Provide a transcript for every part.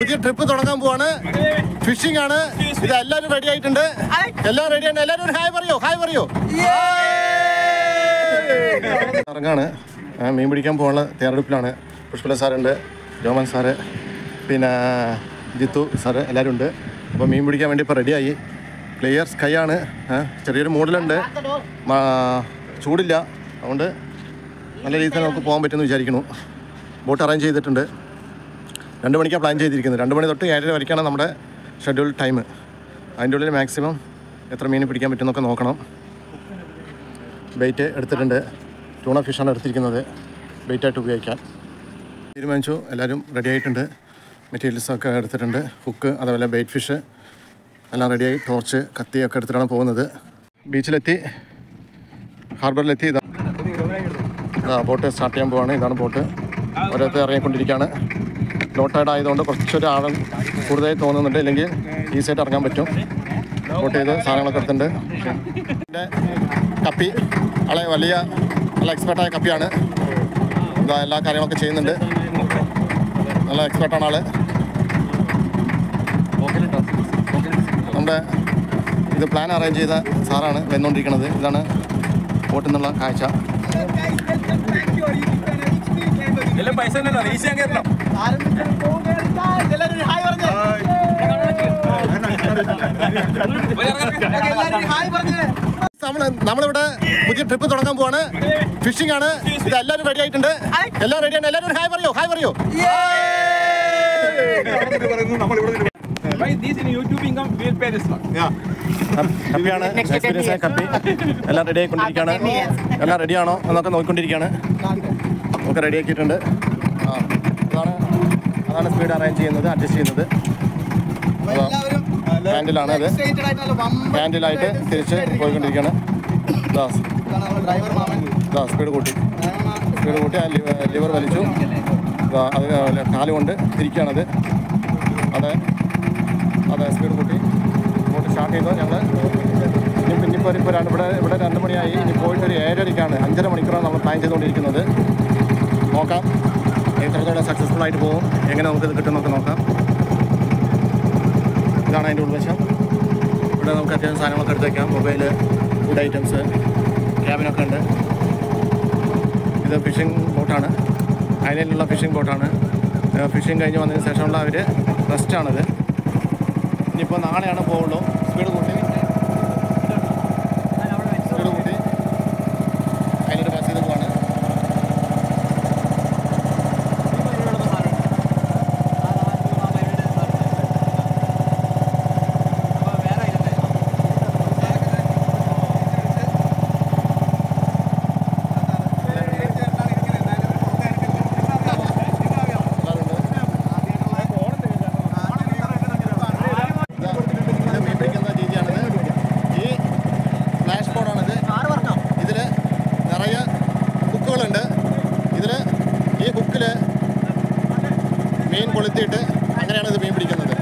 പുതിയ ട്രിപ്പ് തുടങ്ങാൻ പോവാണ്. ഫിഷിംഗ് ആണ്. ഇത് എല്ലാവരും റെഡി ആയിട്ടുണ്ട്. എല്ലാം റെഡിയാണ്. എല്ലാവരും ഒരു ഹായ് പറയോ, ഹായ് പറയോ. ഇറങ്ങാണ്. മീൻ പിടിക്കാൻ പോകാനുള്ള തയ്യാറെടുപ്പിലാണ്. പുഷ്പല സാറുണ്ട്, ജോമൻ സാറ്, പിന്നെ ജിത്തു സാറ് എല്ലാവരും ഉണ്ട്. അപ്പോൾ മീൻ പിടിക്കാൻ വേണ്ടി ഇപ്പോൾ റെഡിയായി. ക്ലിയർ സ്കൈ ആണ്. ചെറിയൊരു മൂടലുണ്ട്, ചൂടില്ല. അതുകൊണ്ട് നല്ല രീതിയിൽ നമുക്ക് പോകാൻ പറ്റുമെന്ന് വിചാരിക്കുന്നു. ബോട്ട് അറേഞ്ച് ചെയ്തിട്ടുണ്ട്. 2 മണിക്കാണ് പ്ലാൻ ചെയ്തിരിക്കുന്നത്. 2 മണി തൊട്ട് 7:30 വരെയ്ക്കാണ് നമ്മുടെ ഷെഡ്യൂൾ ടൈം. അതിൻ്റെ ഉള്ളിൽ മാക്സിമം എത്ര മീൻ പിടിക്കാൻ പറ്റുമെന്നൊക്കെ നോക്കണം. ബെയ്റ്റ് എടുത്തിട്ടുണ്ട്. ടൂണ ഫിഷാണ് എടുത്തിരിക്കുന്നത് ബെയ്റ്റായിട്ട് ഉപയോഗിക്കാൻ തീരുമാനിച്ചു. എല്ലാവരും റെഡി ആയിട്ടുണ്ട്. മെറ്റീരിയൽസൊക്കെ എടുത്തിട്ടുണ്ട്. ഹുക്ക്, അതുപോലെ ബെയ്റ്റ് ഫിഷ് എല്ലാം റെഡിയായി. ടോർച്ച്, കത്തിയൊക്കെ എടുത്തിട്ടാണ് പോകുന്നത്. ബീച്ചിലെത്തി, ഹാർബറിലെത്തി. ഇതാ ബോട്ട് സ്റ്റാർട്ട് ചെയ്യാൻ പോവാണ്. ഇതാണ് ബോട്ട്. ഓരോരുത്തർ ഇറങ്ങിക്കൊണ്ടിരിക്കുകയാണ്. ലോ ടൈഡ് ആയതുകൊണ്ട് കുറച്ചൊരു ആഴം കൂടുതലായി തോന്നുന്നുണ്ട്. ഇല്ലെങ്കിൽ ഈസിയായിട്ട് ഇറങ്ങാൻ പറ്റും. ബോട്ട് ചെയ്ത് സാധനങ്ങളൊക്കെ എടുത്തിട്ടുണ്ട്. പിന്നെ കപ്പി വലിയ നല്ല എക്സ്പേർട്ടായ കപ്പിയാണ്. ഇതാ എല്ലാ കാര്യങ്ങളൊക്കെ ചെയ്യുന്നുണ്ട്. നല്ല എക്സ്പേർട്ടാണ് ആള്. നമ്മുടെ ഇത് പ്ലാൻ അറേഞ്ച് ചെയ്ത സാറാണ് വന്നുകൊണ്ടിരിക്കുന്നത്. ഇതാണ് ബോട്ടിൽ നിന്നുള്ള കാഴ്ച. നമ്മളിവിടെ പുതിയ ട്രിപ്പ് തുടങ്ങാൻ പോവാണ്. ഫിഷിംഗ് ആണ്. ഇത് എല്ലാവരും റെഡി ആയിട്ടുണ്ട്. എല്ലാം റെഡിയാണ്. എല്ലാവരും ഹായ് പറയോ, ഹായ് പറയോ. കപ്പിയാണ്, എക്സ്പീരിയൻസ് ആയ കപ്പി. എല്ലാം റെഡി ആയിക്കൊണ്ടിരിക്കുകയാണ്. എല്ലാം റെഡിയാണോ എന്നൊക്കെ നോക്കിക്കൊണ്ടിരിക്കുകയാണ്. ഒക്കെ റെഡി ആക്കിയിട്ടുണ്ട്. അതാണ് സ്പീഡ് അറേഞ്ച് ചെയ്യുന്നത്, അഡ്ജസ്റ്റ് ചെയ്യുന്നത്. ഹാൻഡിലാണ് അത്. ഹാൻഡിലായിട്ട് തിരിച്ച് പോയിക്കൊണ്ടിരിക്കുകയാണ്. സ്പീഡ് കൂട്ടി ആ ലിവർ വലിച്ചു. അത് കാലുകൊണ്ട് തിരിക്കുകയാണത്. അതെ സ്പീഡ് കൂട്ടി ബോട്ട് സ്റ്റാർട്ട് ചെയ്തു. ഞങ്ങൾ ഇനിയിപ്പോൾ ഇവിടെ 2 മണിയായി. ഇനി പോയിട്ടൊരു 7:30-ക്കാണ്. 5.5 മണിക്കൂറാണ് നമ്മൾ പ്ലാൻ ചെയ്തുകൊണ്ടിരിക്കുന്നത്. നോക്കാം എത്രത്തോളം സക്സസ്ഫുൾ ആയിട്ട് പോകും, എങ്ങനെ നമുക്കിത് കിട്ടുമെന്നൊക്കെ നോക്കാം. ഇതാണ് അതിൻ്റെ ഉൾവശം. ഇവിടെ നമുക്ക് അത്യാവശ്യം സാധനങ്ങളൊക്കെ എടുത്ത് വയ്ക്കാം. മൊബൈല്, ഫുഡ് ഐറ്റംസ്, ക്യാബിനൊക്കെ ഉണ്ട്. ഇത് ഫിഷിംഗ് ബോട്ടാണ്. ഐലൻഡിലുള്ള ഫിഷിംഗ് ബോട്ടാണ്. ഫിഷിംഗ് കഴിഞ്ഞ് വന്നതിന് ശേഷമുള്ള റെസ്റ്റാണിത്. ഇനിയിപ്പോൾ നാളെയാണ് പോകുള്ളൂ. സ്പീഡ് കൂട്ടി അതിലൊരു ബസ് ചെയ്ത് പോവാണ്. മീൻ കൊളുത്തിയിട്ട് അങ്ങനെയാണ് ഇത് മീൻ പിടിക്കുന്നത്.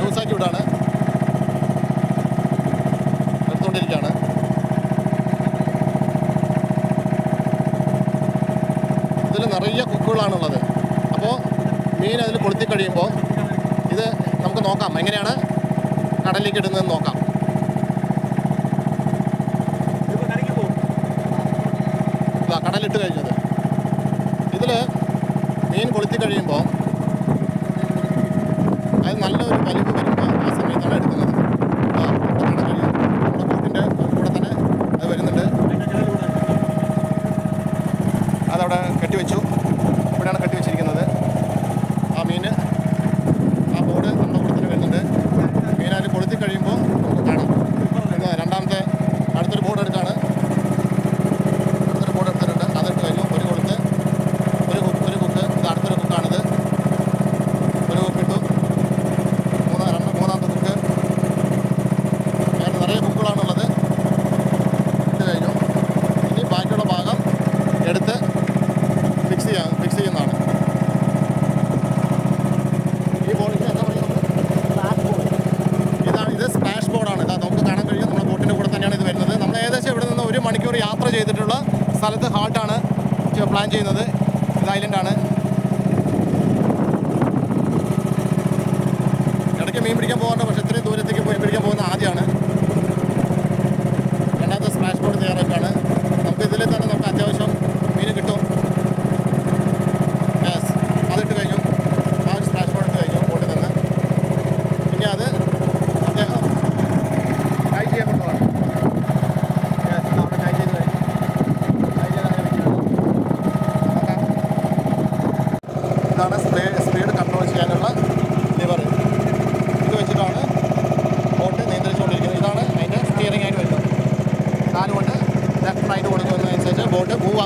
ലൂസാക്കി വിടാണ്, എടുത്തുകൊണ്ടിരിക്കുകയാണ്. ഇതിൽ നിറയെ കുക്കുകളാണുള്ളത്. അപ്പോൾ മീൻ അതിൽ കൊളുത്തി കഴിയുമ്പോൾ ഇത് നമുക്ക് നോക്കാം എങ്ങനെയാണ് കടലിലേക്ക് ഇടുന്നതെന്ന് നോക്കാം. കടലിട്ട് കഴിഞ്ഞത് ഇതിൽ മീൻ കൊളുത്തി കഴിയുമ്പോൾ അത് നല്ലൊരു വലിവ് വരുമ്പോൾ ആ സമയത്താണ് എടുക്കുന്നത്. നമ്മുടെ ബോട്ടിൻ്റെ കൂടെ തന്നെ അത് വരുന്നുണ്ട്. അതവിടെ കെട്ടിവെച്ചു. ഇവിടെയാണ് കെട്ടിവെച്ചിരിക്കുന്നത്. ആ മീൻ ആ ബോർഡ് നമ്മുടെ കൂടെ തന്നെ വരുന്നുണ്ട്. മീൻ അതിൽ കൊളുത്തി കഴിയുമ്പോൾ നമുക്ക് കാണാം. രണ്ടാമത്തെ അടുത്തൊരു ബോർഡ് എടുത്താണ്. അടുത്തൊരു ബോർഡ് എടുത്തിട്ടുണ്ട്. അതെടുത്ത് കഴിഞ്ഞു. ഒരു കൊളുത്ത്, ഒരു കുക്ക്. ഇത് അടുത്തൊരു കുക്കാണിത്. ഒരു കുക്ക് ഇട്ടു. സ്ഥലത്ത് ഹാൾട്ടാണ് പ്ലാൻ ചെയ്യുന്നത്. ഇത് ഐലൻഡാണ്. ഇടയ്ക്ക് മീൻ പിടിക്കാൻ പോകാറുണ്ട്, പക്ഷേ ഇത്രയും ദൂരത്തേക്ക് പോയി പിടിക്കാൻ പോകുന്ന ആദ്യമാണ്. രണ്ടാമത്തെ സ്പ്ലാഷ് ബോട്ട് തയ്യാറാക്കുകയാണ്. നമുക്ക് ഇതിൽ തന്നെ നമുക്ക് അത്യാവശ്യം മീൻ കിട്ടും. യെസ്, അതിട്ട് കഴിഞ്ഞു. ആ ഒരു സ്പ്ലാഷ് ബോട്ട് ഇട്ട് കഴിഞ്ഞു ബോട്ടിൽ നിന്ന്. പിന്നെ അത് അദ്ദേഹം ടൈ ചെയ്യാൻ കൊണ്ടുപോകണം. യെസ്, അവിടെ ടൈ ചെയ്ത് കഴിഞ്ഞു. ടൈ ചെയ്ത് അങ്ങനെ വെക്കുകയാണ്. ഇതാണ് സ്പീഡ് കൺട്രോൾ ചെയ്യാനുള്ള ലിവർ. ഇത് വെച്ചിട്ടാണ് ബോട്ട് നിയന്ത്രിച്ചുകൊണ്ടിരിക്കുന്നത്. ഇതാണ് അതിൻ്റെ സ്റ്റിയറിംഗ് ആയിട്ട് വരുന്നത്. കാലുകൊണ്ട് ലെഫ്റ്റ് റൈറ്റ് കൊടുക്കുന്നതനുസരിച്ച് ബോട്ട് മൂവ്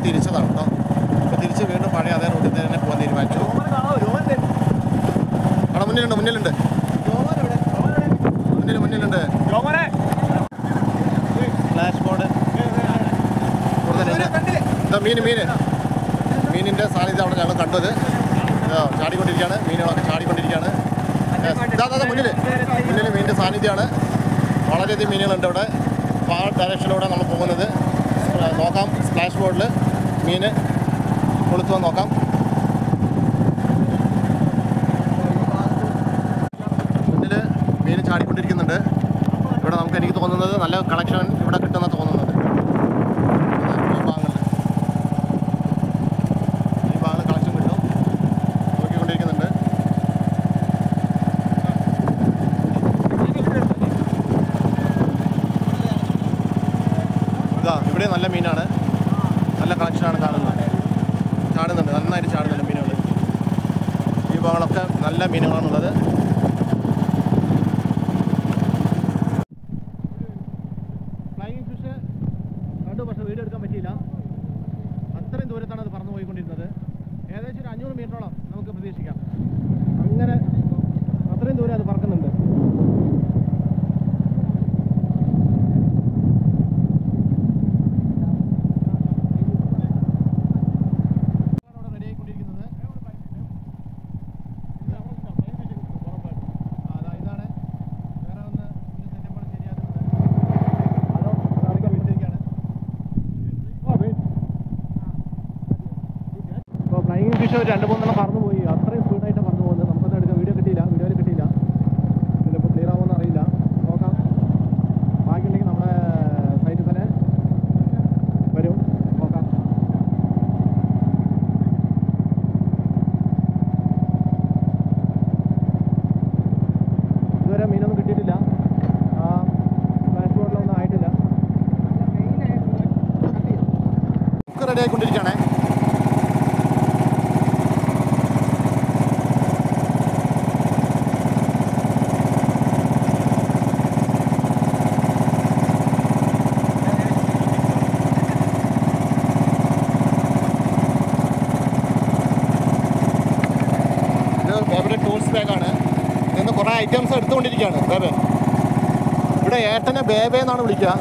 തിരിച്ചതാണ് കേട്ടോ. അപ്പോൾ തിരിച്ച് വീണ്ടും പഴയ അതേ റൂട്ടിൽ തന്നെ പോകാൻ തീരുമാനിച്ചു. അവിടെ മുന്നിലുണ്ട് മുന്നിലുണ്ട് ഫ്ലാഷ് ബോർഡ് മീനിൻ്റെ സാന്നിധ്യം അവിടെ ഞങ്ങൾ കണ്ടത്. ചാടിക്കൊണ്ടിരിക്കുകയാണ്, മീനുകളൊക്കെ ചാടിക്കൊണ്ടിരിക്കുകയാണ്. മുന്നിൽ മീനിൻ്റെ സാന്നിധ്യമാണ്. വളരെയധികം മീനുകളുണ്ട് അവിടെ. അപ്പോൾ ആ ഡയറക്ഷനിലൂടെ നമ്മൾ പോകുന്നത്. നോക്കാം സ്പ്ലാഷ് ബോർഡിൽ മീൻ കൊളുത്തുവാൻ നോക്കാം. മുന്നിൽ മീൻ ചാടിക്കൊണ്ടിരിക്കുന്നുണ്ട്. ഇവിടെ നമുക്ക് എനിക്ക് തോന്നുന്നത് നല്ല കളക്ഷൻ ഇവിടെ കിട്ടുമെന്ന് തോന്നുന്നത്. ഈ ഭാഗങ്ങൾ കളക്ഷൻ കിട്ടും. നോക്കിക്കൊണ്ടിരിക്കുന്നുണ്ട്. ഇവിടെ നല്ല മീനാണ്, നല്ല കളക്ഷനാണ് കാണുന്നത്. ചാടുന്നുണ്ട്, നന്നായിട്ട് ചാടുന്നുണ്ട് മീനുകൾ. ഈ ഭാഗങ്ങളൊക്കെ നല്ല മീനുകളാണുള്ളത്. ഫ്ലൈയിങ് ഫിഷ് കണ്ടു, പക്ഷേ വീഡിയോ എടുക്കാൻ പറ്റിയില്ല. അത്രയും ദൂരത്താണ് അത് പറന്നു പോയിക്കൊണ്ടിരുന്നത്. ഏകദേശം ഒരു 500 മീറ്ററോളം നമുക്ക് പ്രതീക്ഷിക്കാം. അങ്ങനെ അത്രയും ദൂരം അത് പറക്കുന്നുണ്ട്. ഫ്ലൈയിങ് ഫിഷ് 2-3 പറന്നു പോയി. അത്രയും സ്പീഡായിട്ട് പറന്നു പോകുന്നത്. നമുക്കൊന്നും എടുക്കാൻ വീഡിയോയിൽ കിട്ടിയില്ല. ഇതിലിപ്പോൾ ക്ലിയർ ആവുമെന്ന് അറിയില്ല. നോക്കാം. ബാക്കിയുണ്ടെങ്കിൽ നമ്മുടെ സൈറ്റിൽ തന്നെ വരും. നോക്കാം. ഇതുവരെ മീനൊന്നും കിട്ടിയിട്ടില്ല. ഫ്ലാഷ് ബോർഡിലൊന്നും ആയിട്ടില്ല. ഒക്കെ റെഡി ആയിക്കൊണ്ടിരിക്കുകയാണേ. ബേബിയുടെ ടൂൾസ് ബാഗാണ്. ഇതിന്ന് കുറേ ഐറ്റംസ് എടുത്തുകൊണ്ടിരിക്കുകയാണ് ബേബെ. ഇവിടെ ഏട്ടനെ ബേബെ എന്നാണ് വിളിക്കുക.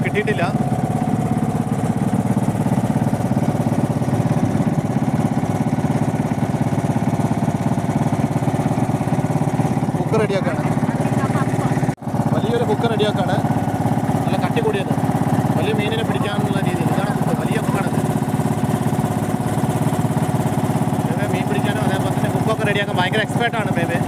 കിട്ടിയിട്ടില്ല. കുക്ക് റെഡിയാക്കാണ്. വലിയൊരു കുക്ക് റെഡിയാക്കാണ്. നല്ല കട്ടി കൂടിയത് വലിയ മീനിനെ പിടിക്കാനുള്ള രീതിയിൽ. ഇതാണ് കുക്ക്, വലിയ കുക്കാണത്. ബേബെ മീൻ പിടിക്കാനും അതേപോലെ തന്നെ കുക്കൊക്കെ റെഡിയാക്കാൻ ഭയങ്കര എക്സ്പേർട്ടാണ് ബേബെ.